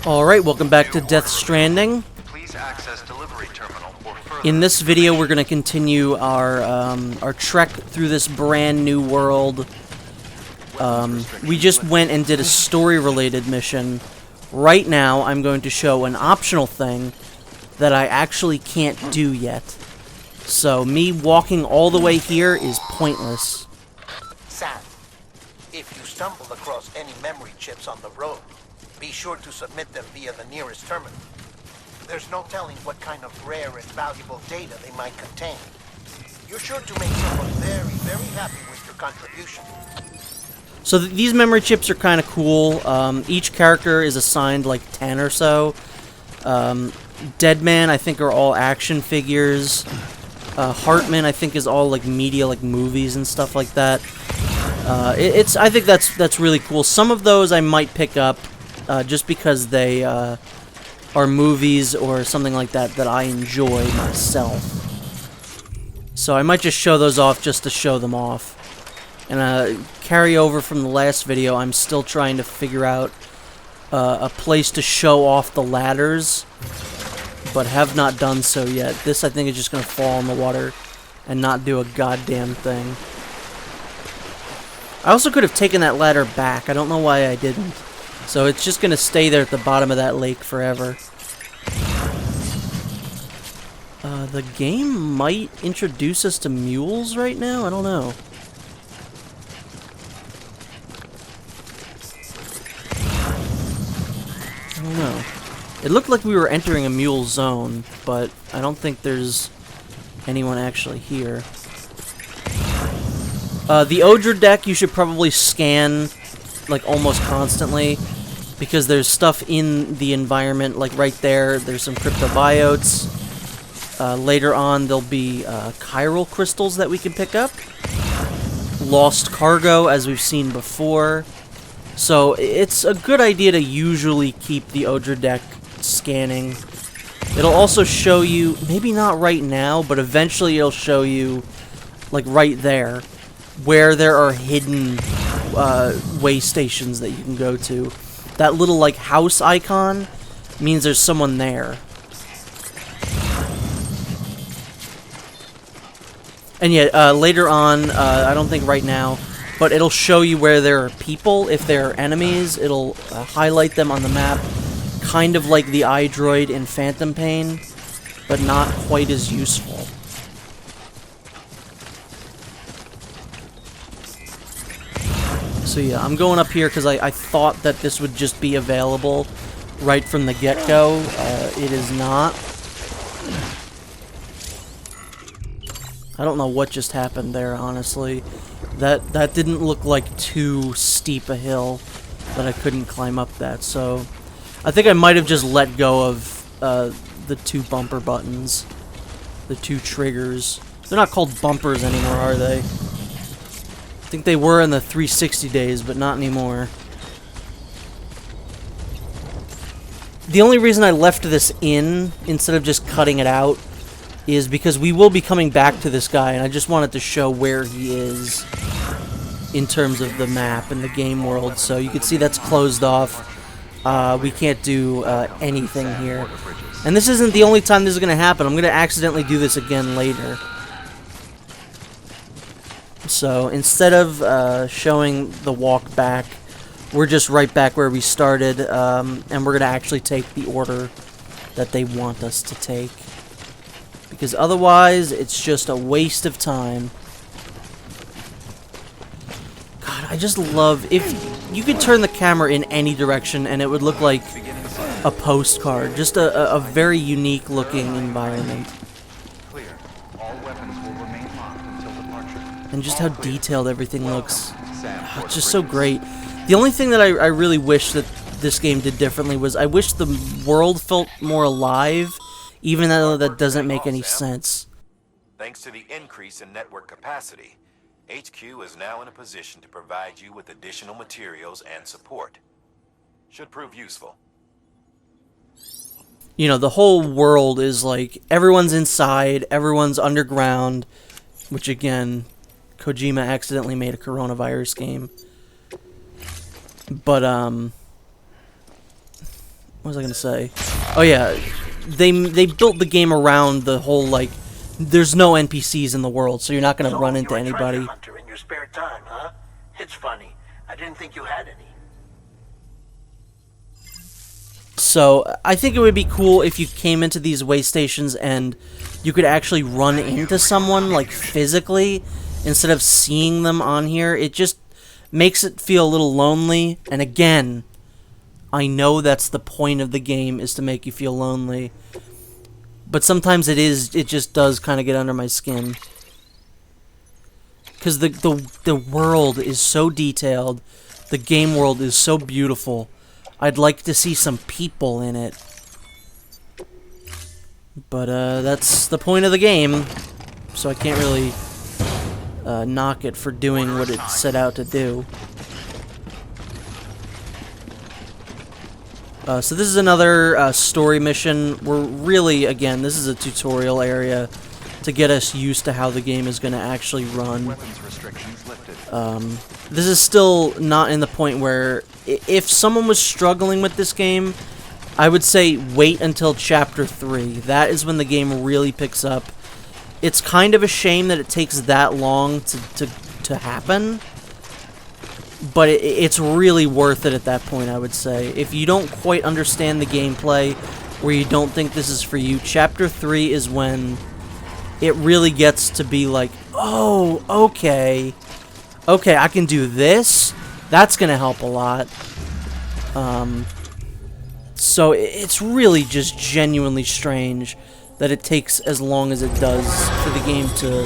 Alright, welcome back to Death Stranding. In this video, we're going to continue our trek through this brand new world. We just went and did a story-related mission. Right now, I'm going to show an optional thing that I actually can't do yet. So, me walking all the way here is pointless. Sam, if you stumble across any memory chips on the road, be sure to submit them via the nearest terminal. There's no telling what kind of rare and valuable data they might contain. You're sure to make someone very, very happy with your contribution. So these memory chips are kind of cool. Each character is assigned like 10 or so. Deadman, I think, are all action figures. Hartman, I think, is all like media, like movies and stuff like that. I think that's really cool. Some of those I might pick up just because they are movies or something like that I enjoy myself. So I might just show those off just to show them off. And carry over from the last video, I'm still trying to figure out a place to show off the ladders, but have not done so yet. This, I think, is just going to fall in the water and not do a goddamn thing. I also could have taken that ladder back. I don't know why I didn't. So it's just going to stay there at the bottom of that lake forever. The game might introduce us to mules right now? I don't know. I don't know. It looked like we were entering a mule zone, but I don't think there's anyone actually here. The Odra deck you should probably scan like almost constantly, because there's stuff in the environment, like right there. There's some cryptobiotes. Later on, there'll be chiral crystals that we can pick up. Lost cargo, as we've seen before. So it's a good idea to usually keep the Odra deck scanning. It'll also show you, maybe not right now, but eventually it'll show you, like right there, where there are hidden way stations that you can go to. That little, like, house icon means there's someone there. And yeah, later on, I don't think right now, but it'll show you where there are people. If there are enemies, it'll highlight them on the map, kind of like the iDroid in Phantom Pain, but not quite as useful. So yeah, I'm going up here because I thought that this would just be available right from the get-go. It is not. I don't know what just happened there, honestly. That didn't look like too steep a hill that I couldn't climb up that, so I think I might have just let go of the two bumper buttons. The two triggers. They're not called bumpers anymore, are they? I think they were in the 360 days, but not anymore. The only reason I left this in, instead of just cutting it out, is because we will be coming back to this guy, and I just wanted to show where he is in terms of the map and the game world. So you can see that's closed off. We can't do anything here. And this isn't the only time this is going to happen. I'm going to accidentally do this again later. So instead of showing the walk back, we're just right back where we started, and we're going to actually take the order that they want us to take. Because otherwise, it's just a waste of time. God, I just love... If you could turn the camera in any direction and it would look like a postcard. Just a very unique looking environment. And just how detailed everything looks. Oh, it's just so great. The only thing that I really wish that this game did differently was I wish the world felt more alive, even though that doesn't make any sense. Thanks to the increase in network capacity, HQ is now in a position to provide you with additional materials and support. Should prove useful. You know, the whole world is like, everyone's inside, everyone's underground, which again... Kojima accidentally made a coronavirus game. But, what was I gonna say? Oh yeah, they built the game around the whole, like, there's no NPCs in the world, so you're not gonna run into anybody. You're a treasure hunter in your spare time, huh? It's funny. I didn't think you had any. So I think it would be cool if you came into these way stations and you could actually run into someone, like, physically, instead of seeing them on here. It just makes it feel a little lonely, and again, I know that's the point of the game, is to make you feel lonely. But sometimes it just does kind of get under my skin. Because the world is so detailed, the game world is so beautiful. I'd like to see some people in it. But that's the point of the game, so I can't really knock it for doing what it set out to do. So this is another story mission. We're really, again, this is a tutorial area to get us used to how the game is going to actually run. This is still not in the point where, if someone was struggling with this game, I would say wait until Chapter 3. That is when the game really picks up. It's kind of a shame that it takes that long to happen, but it's really worth it at that point, I would say. If you don't quite understand the gameplay, or you don't think this is for you, Chapter 3 is when it really gets to be like, oh, okay, I can do this? That's gonna help a lot. So it's really just genuinely strange that it takes as long as it does for the game to,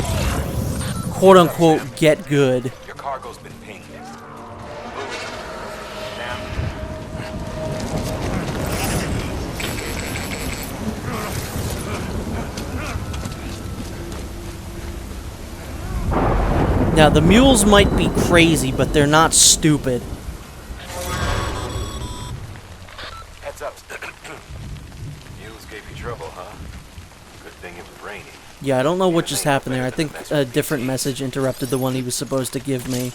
quote-unquote, get good. Your cargo's been pinged. Now, the mules might be crazy, but they're not stupid. Heads up. Mules gave you trouble, huh? Good thing it was raining. Yeah, I don't know what just happened there. I think a different message interrupted the one he was supposed to give me.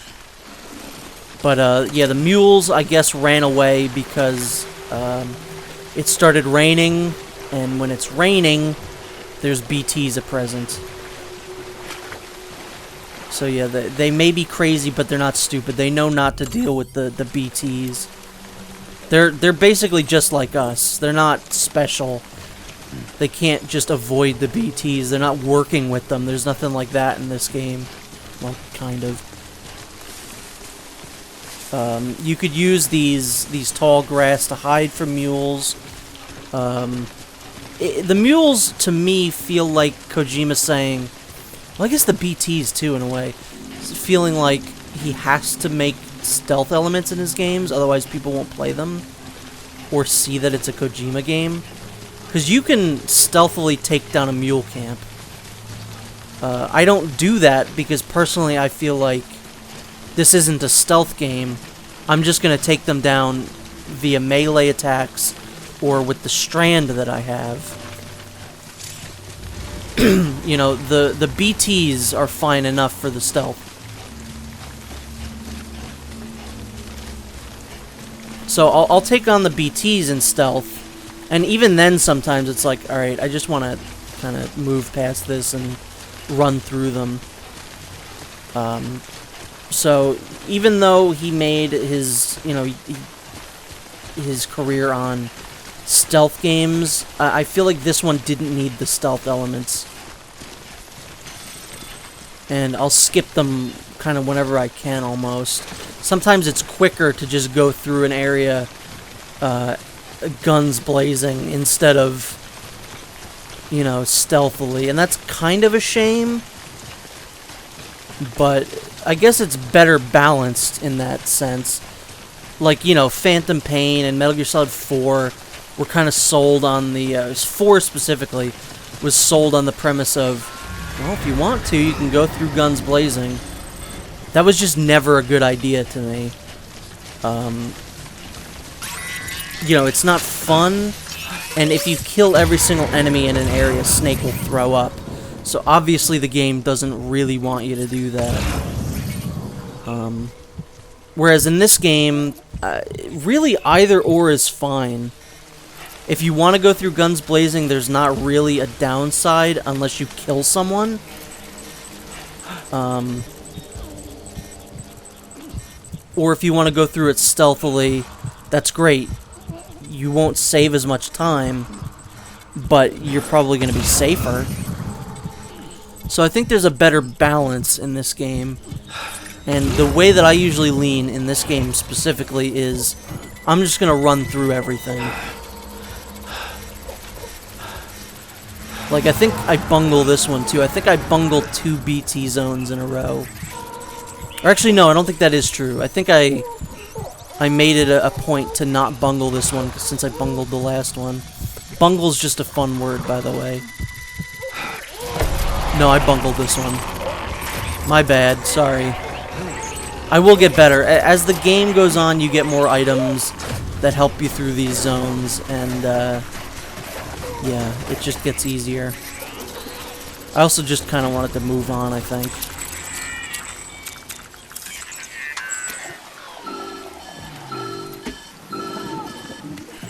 But, yeah, the mules, I guess, ran away because it started raining, and when it's raining, there's BTs present. So yeah, they may be crazy, but they're not stupid. They know not to deal with the BTs. They're basically just like us. They're not special. They can't just avoid the BTs. They're not working with them. There's nothing like that in this game. Well, kind of. You could use these tall grass to hide from mules. The mules, to me, feel like Kojima saying... Well, I guess the BTs, too, in a way. Feeling like he has to make stealth elements in his games, otherwise people won't play them. Or see that it's a Kojima game. Because you can stealthily take down a mule camp. I don't do that because, personally, I feel like this isn't a stealth game. I'm just going to take them down via melee attacks or with the strand that I have. You know, the BTs are fine enough for the stealth. So I'll take on the BTs in stealth, and even then sometimes it's like, alright, I just want to kind of move past this and run through them. So even though he made his, you know, his career on stealth games, I feel like this one didn't need the stealth elements. And I'll skip them kind of whenever I can, almost. Sometimes it's quicker to just go through an area guns blazing instead of, you know, stealthily. And that's kind of a shame, but I guess it's better balanced in that sense. Like, you know, Phantom Pain and Metal Gear Solid 4 were kind of sold on the, 4 specifically, was sold on the premise of, well, if you want to, you can go through guns blazing. That was just never a good idea to me. You know, it's not fun, and if you kill every single enemy in an area, Snake will throw up. So obviously the game doesn't really want you to do that. Whereas in this game, really either or is fine. If you want to go through guns blazing, there's not really a downside unless you kill someone. Or if you want to go through it stealthily, that's great. You won't save as much time, but you're probably going to be safer. So I think there's a better balance in this game. And the way that I usually lean in this game specifically is I'm just going to run through everything. Like, I think I bungle this one too. I think I bungled 2 BT zones in a row. Or actually, no, I don't think that is true. I think I made it a point to not bungle this one since I bungled the last one. Bungle's just a fun word, by the way. No, I bungled this one. My bad, sorry. I will get better. As the game goes on, you get more items that help you through these zones, and yeah, it just gets easier. I also just kind of wanted to move on, I think.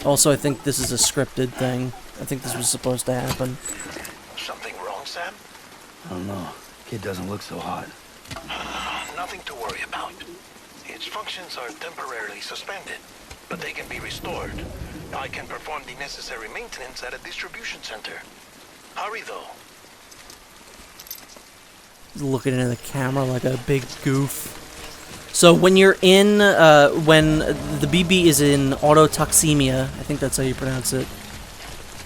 Also, I think this is a scripted thing. I think this was supposed to happen. Something wrong, Sam? I don't know. Kid doesn't look so hot. Nothing to worry about. Its functions are temporarily suspended, but they can be restored. I can perform the necessary maintenance at a distribution center. Hurry, though. Looking into the camera like a big goof. So when you're in, when the BB is in autotoxemia, I think that's how you pronounce it.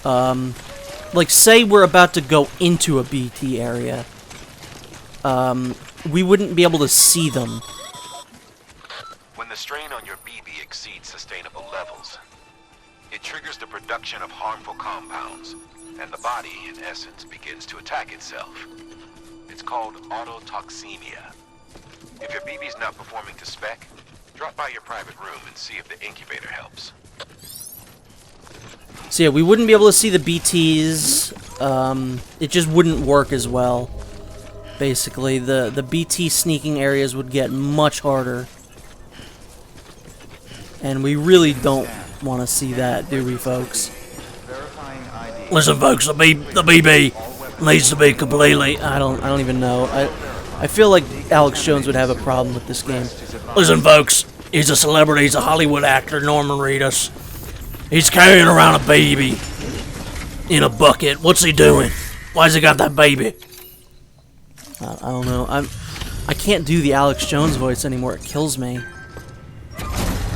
Like, say we're about to go into a BT area. We wouldn't be able to see them. When the strain on your BB exceeds sustainable levels, it triggers the production of harmful compounds, and the body, in essence, begins to attack itself. It's called autotoxemia. If your BB's not performing to spec, drop by your private room and see if the incubator helps. So yeah, we wouldn't be able to see the BTs. It just wouldn't work as well. Basically, the BT sneaking areas would get much harder. And we really don't want to see that, do we, folks? Listen, folks, the BB needs to be completely... I don't even know. I feel like Alex Jones would have a problem with this game. Listen, folks, he's a celebrity, he's a Hollywood actor, Norman Reedus. He's carrying around a baby in a bucket. What's he doing? Why's he got that baby? I don't know. I can't do the Alex Jones voice anymore. It kills me.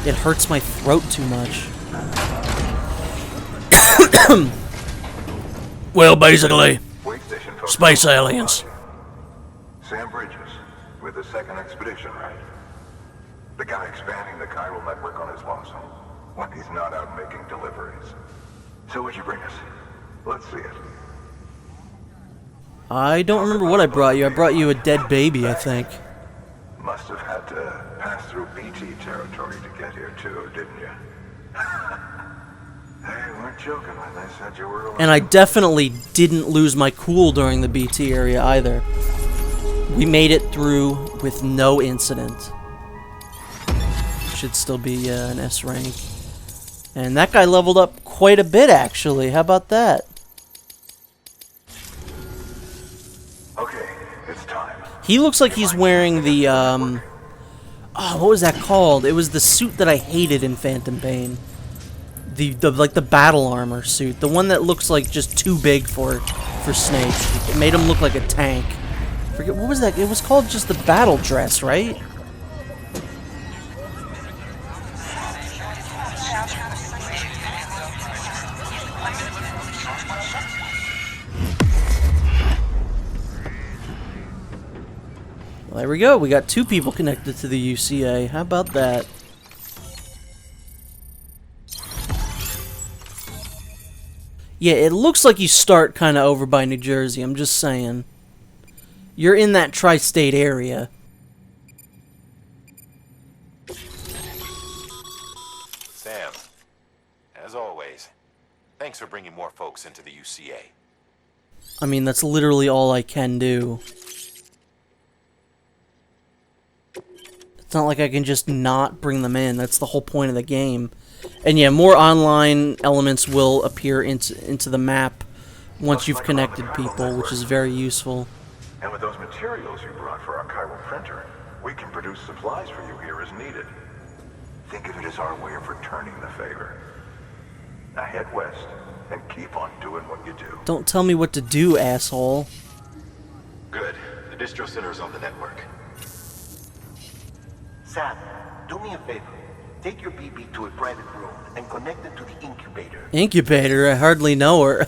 It hurts my throat too much. Well, basically, space aliens. Sam Bridges, with the second expedition, right? The guy expanding the chiral network on his lonesome, when he's not out making deliveries. So what'd you bring us? Let's see it. I don't remember what I brought you. I brought you a dead baby, I think. Must have had to pass through BT territory to get here too, didn't you? They weren't joking when they said you were alive. And I definitely didn't lose my cool during the BT area either. We made it through with no incident. Should still be an S rank. And that guy leveled up quite a bit, actually. How about that? Okay, it's time. He looks like he's wearing the, oh, what was that called? It was the suit that I hated in Phantom Pain. Like the battle armor suit. The one that looks like just too big for Snake. It made him look like a tank. Forget, what was that? It was called just the battle dress, right? Well, there we go. We got 2 people connected to the UCA. How about that? Yeah, it looks like you start kind of over by New Jersey. I'm just saying. You're in that tri-state area. Sam, as always, thanks for bringing more folks into the UCA. I mean, that's literally all I can do. It's not like I can just not bring them in. That's the whole point of the game. And yeah, more online elements will appear into the map once you've connected people, which is very useful. And with those materials you brought for our chiral printer, we can produce supplies for you here as needed. Think of it as our way of returning the favor. Now head west and keep on doing what you do. Don't tell me what to do, asshole. Good. The distro center is on the network. Sam, do me a favor. Take your BB to a private room and connect it to the incubator. Incubator? I hardly know her.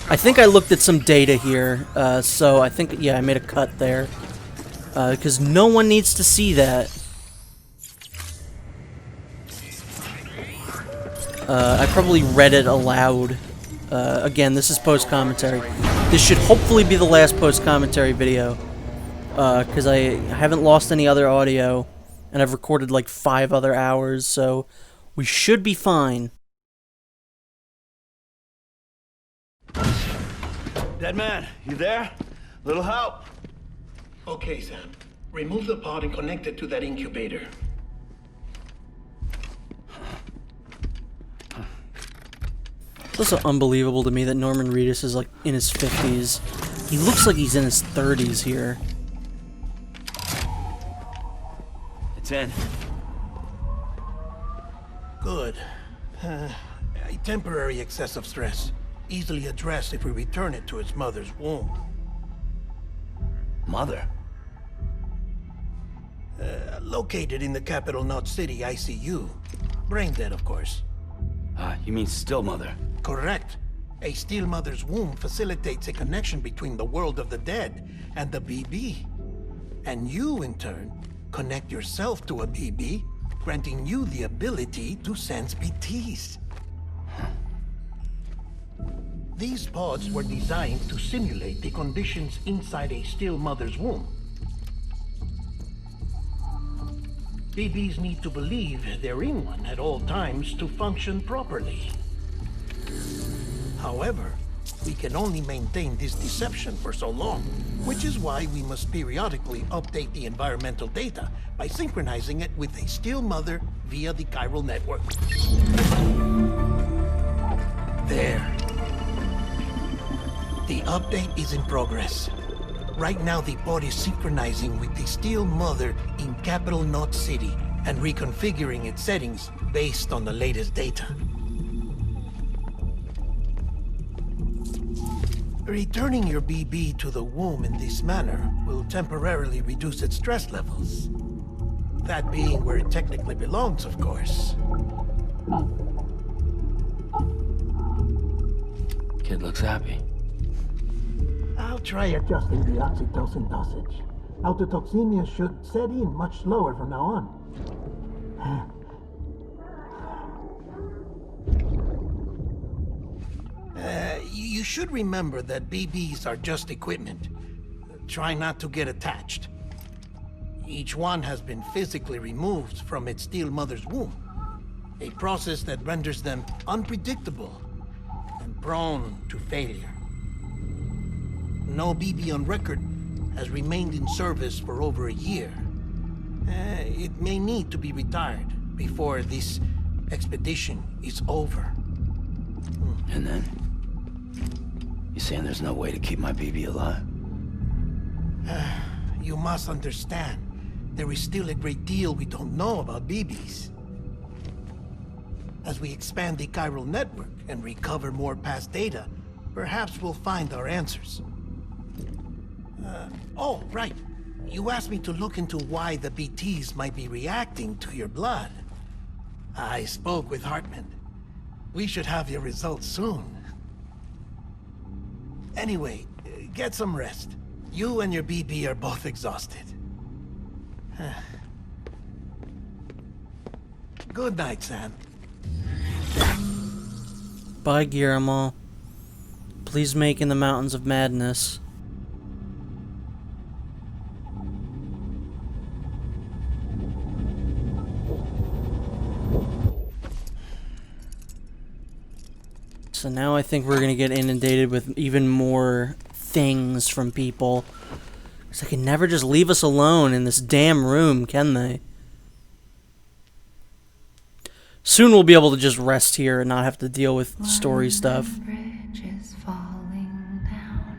I think I looked at some data here, so I think, yeah, I made a cut there. Because no one needs to see that. I probably read it aloud. Again, this is post-commentary. This should hopefully be the last post-commentary video. Because I haven't lost any other audio. And I've recorded like 5 other hours, so we should be fine. Dead man, you there? Little help? Okay, Sam. Remove the pod and connect it to that incubator. It's also unbelievable to me that Norman Reedus is like in his 50s. He looks like he's in his 30s here. It's in. Good. A temporary excess of stress. Easily addressed if we return it to its mother's womb. Mother? Located in the capital Knot City ICU. Brain dead, of course. You mean still mother? Correct. A still mother's womb facilitates a connection between the world of the dead and the BB. And you, in turn, connect yourself to a BB, granting you the ability to sense BTs. These pods were designed to simulate the conditions inside a still mother's womb. BBs need to believe they're in one at all times to function properly. However, we can only maintain this deception for so long, which is why we must periodically update the environmental data by synchronizing it with a still mother via the chiral network. There. The update is in progress. Right now, the pod is synchronizing with the still mother in capital Knot City and reconfiguring its settings based on the latest data. Returning your BB to the womb in this manner will temporarily reduce its stress levels. That being where it technically belongs, of course. Kid looks happy. I'll try adjusting the oxytocin dosage. Autotoxemia should set in much slower from now on. You should remember that BBs are just equipment. Try not to get attached. Each one has been physically removed from its still mother's womb. A process that renders them unpredictable and prone to failure. No BB on record has remained in service for over a year. It may need to be retired before this expedition is over. And then? You saying there's no way to keep my BB alive? You must understand, there is still a great deal we don't know about BBs. As we expand the chiral network and recover more past data, perhaps we'll find our answers. Oh, right. You asked me to look into why the BTs might be reacting to your blood. I spoke with Hartman. We should have your results soon. Anyway, get some rest. You and your BB are both exhausted. Good night, Sam. Bye, Guillermo. Please make in the Mountains of Madness. So now I think we're gonna get inundated with even more things from people. Because they can never just leave us alone in this damn room, can they? soon we'll be able to just rest here and not have to deal with story stuff. Bridge is falling down,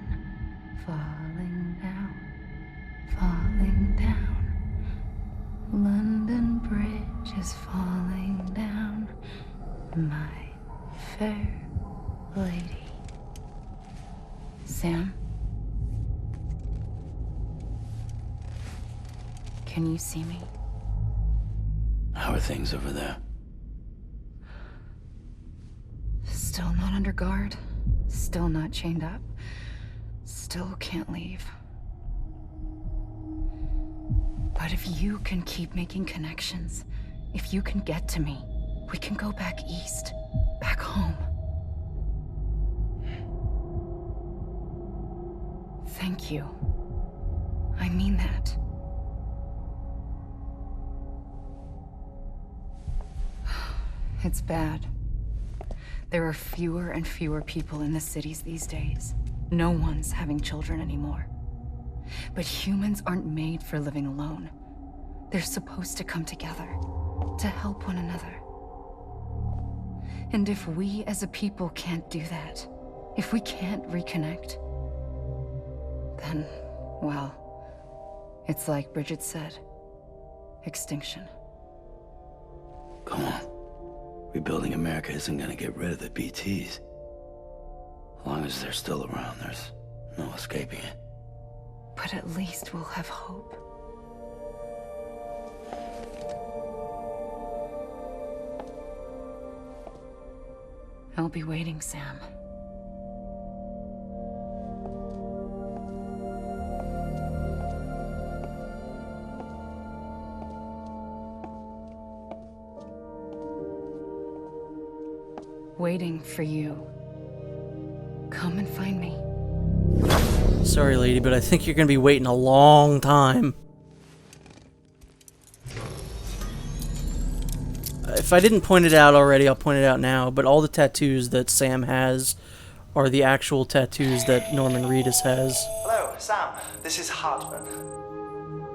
falling down, falling down. London Bridge is falling down, my fair lady. Sam? Can you see me? How are things over there? Still not under guard. Still not chained up. Still can't leave. But if you can keep making connections, if you can get to me, we can go back east. Back home. Thank you. I mean that. It's bad. There are fewer and fewer people in the cities these days. No one's having children anymore. But humans aren't made for living alone. They're supposed to come together, to help one another. And if we as a people can't do that, if we can't reconnect, then, well, it's like Bridget said, extinction. Come on. Rebuilding America isn't gonna get rid of the BTs. As long as they're still around, there's no escaping it. But at least we'll have hope. I'll be waiting, Sam. Waiting for you. Come and find me. Sorry, lady, but I think you're gonna be waiting a long time. If I didn't point it out already, I'll point it out now, but all the tattoos that Sam has are the actual tattoos that Norman Reedus has. Hello, Sam. This is Hartman.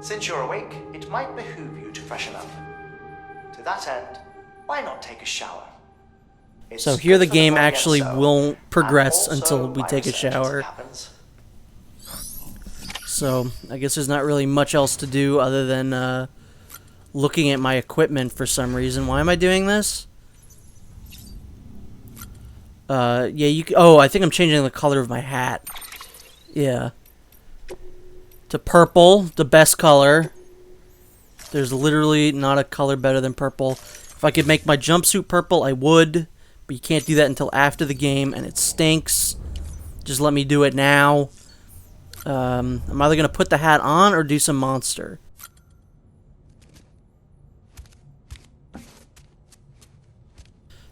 Since you're awake, it might behoove you to freshen up. To that end, why not take a shower? It's So here the good for game body and actually soul, won't and progress also until we take a minor surgeons, shower. it happens. So I guess there's not really much else to do other than looking at my equipment for some reason. Why am I doing this? Yeah, oh, I think I'm changing the color of my hat. Yeah. To purple, the best color. There's literally not a color better than purple. If I could make my jumpsuit purple, I would. But you can't do that until after the game, and it stinks. Just let me do it now. I'm either going to put the hat on or do some monster.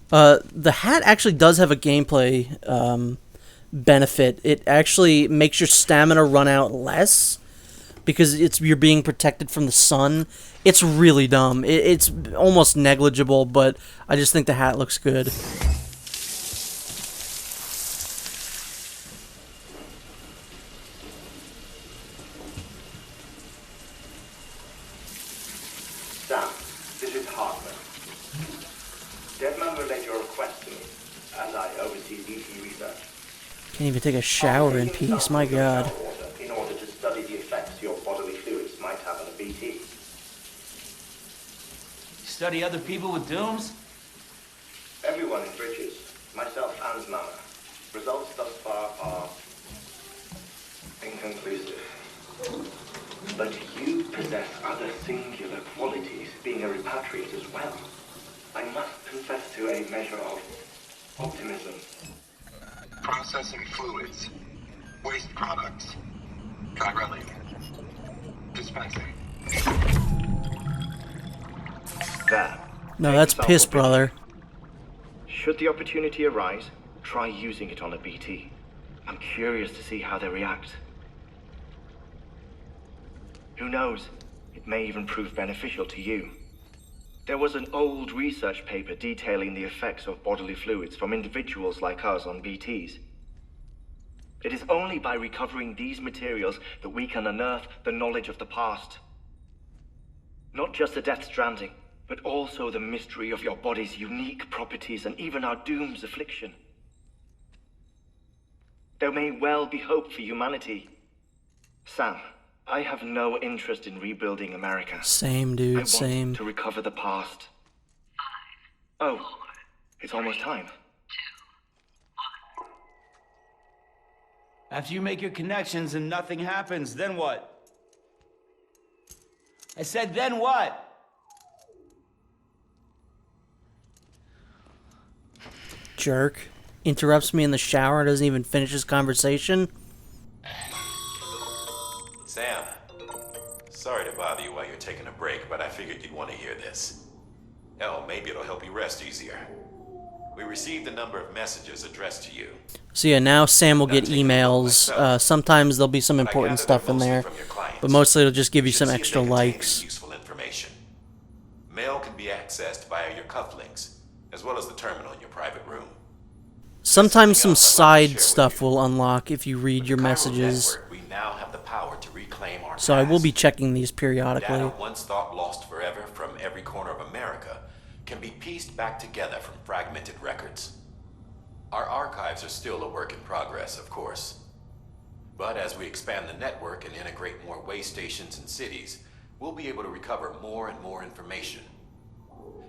The hat actually does have a gameplay benefit. It actually makes your stamina run out less because you're being protected from the sun. It's really dumb. It's almost negligible, but I just think the hat looks good. Sam, this is Hartman. Deadman relayed your request to me, and I oversee BT research. Can't even take a shower in peace, my god. In order to study the effects your bodily fluids might have on a BT. Study other people with dooms? Everyone in Bridges, myself and Mama. Results thus far are inconclusive. But you possess other singular qualities, being a repatriate as well. I must confess to a measure of optimism. Processing fluids. Waste products. Chiralic. Dispensing. There. No, that's piss, brother. Should the opportunity arise, try using it on a BT. I'm curious to see how they react. Who knows? It may even prove beneficial to you. There was an old research paper detailing the effects of bodily fluids from individuals like us on BTs. It is only by recovering these materials that we can unearth the knowledge of the past. Not just the Death Stranding, but also the mystery of your body's unique properties and even our doom's affliction. There may well be hope for humanity. Sam, I have no interest in rebuilding America. Same, dude, I want same. to recover the past. Oh, it's almost time. After you make your connections and nothing happens, then what? I said, then what? Jerk. Interrupts me in the shower, doesn't even finish his conversation. Sam, sorry to bother you while you're taking a break, but I figured you'd want to hear this. Hell, maybe it'll help you rest easier. We received a number of messages addressed to you. So yeah, now Sam will get emails. Sometimes there'll be some important stuff in there, but mostly it'll just give you some extra likes. Useful information. Mail can be accessed via your cufflinks, as well as the terminal in your private room. Sometimes some side stuff will unlock if you read your messages. We now have the power to reclaim our So I will past. be checking these periodically. Data once thought lost forever from every corner of America can be pieced back together from fragmented records. Our archives are still a work in progress, of course. But as we expand the network and integrate more way stations and cities, we'll be able to recover more and more information,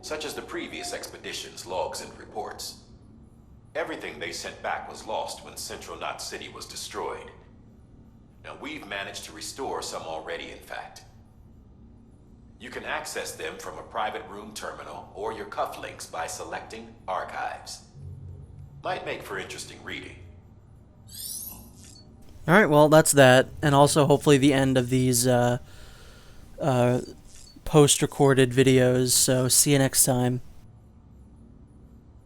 such as the previous expedition's logs and reports. Everything they sent back was lost when Central Knot City was destroyed. Now we've managed to restore some already, in fact. You can access them from a private room terminal or your cufflinks by selecting Archives. Might make for interesting reading. Alright, well, that's that. And also, hopefully, the end of these post-recorded videos. So, see you next time.